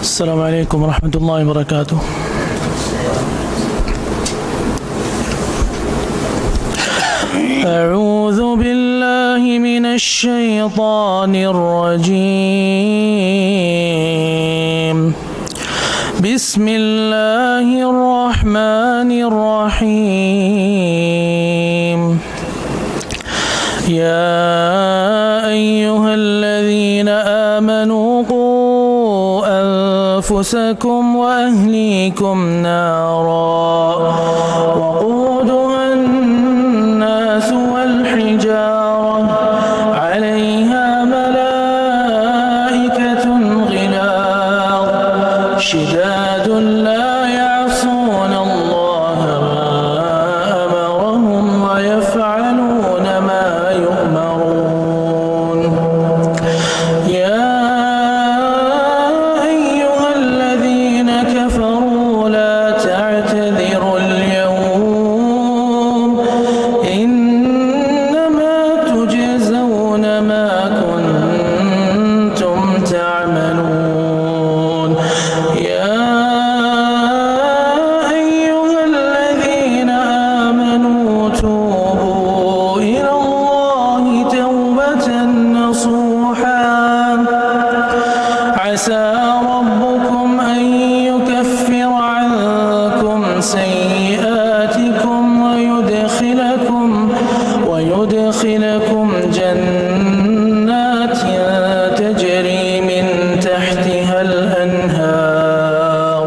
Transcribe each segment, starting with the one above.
السلام عليكم ورحمة الله وبركاته. أعوذ بالله من الشيطان الرجيم. بسم الله الرحمن الرحيم. يا أيها الذين آمنوا قوا أنفسكم وأهليكم نارا وقودها الناس والحجارة عليها ملائكة غلاظ شداد لا يعصون الله ما أمرهم ويفعلون ما يؤمرون. يا أيها الذين كفروا لا تعتذروا اليوم إنما تجزون ما كنتم تعملون. يا أيها الذين آمنوا توبوا إلى الله توبة نصوحا عسى ربكم أن يكفر عنكم سيئاتكم ويدخلكم جنات تجري من تحتها الأنهار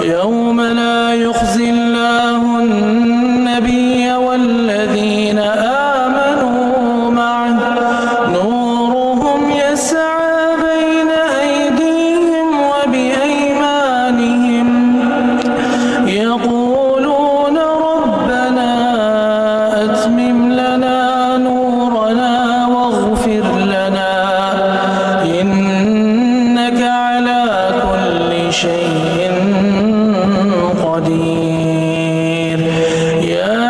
يوم لا يخزي الله النبي والذين آمنوا معه نورهم يسعى بين أيديهم وبأيمانهم يقولون ربنا أتمم لنا نورنا واغفر لنا إنك على كل شيء قدير. يا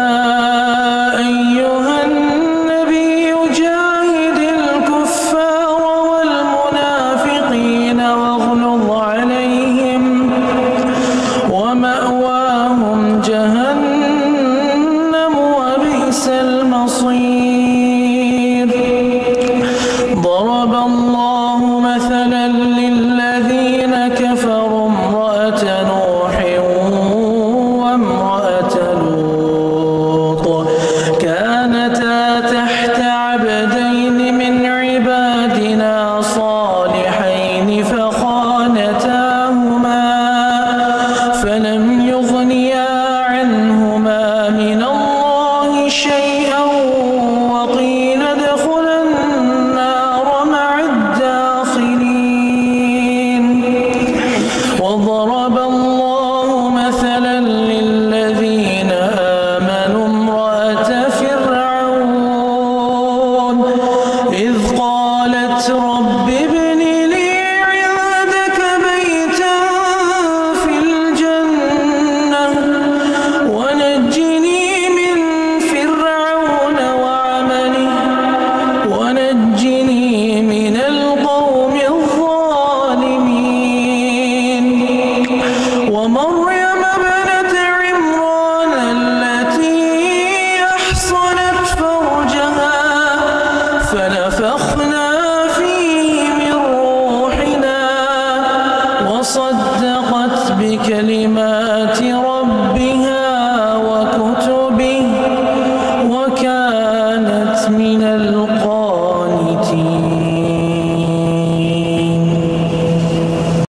أيها النبي جاهد الكفار والمنافقين واغلظ عليهم ومأواهم جهنم وبئس المصير. ضرب الله مثلا للذين كفروا امرأة نوح وامرأة لوط كانتا تحت عبدين من عبادنا صالحين فخانتاهما فلم يغنيا عنهما من الله شيئا وقيل ادخلا النار مع الداخلين. وضرب الله مثلا للذين آمنوا امرأة فرعون إذ قالت رب ابن لي عندك بيتا في الجنة ونجني من فرعون وعمله ونجني من القوم الظالمين. ومريم ابنة عمران التي أحصنت فرجها فنفخنا فيه من روحنا وصدقت بكلمات ربها وكتبه وكانت من القانتين.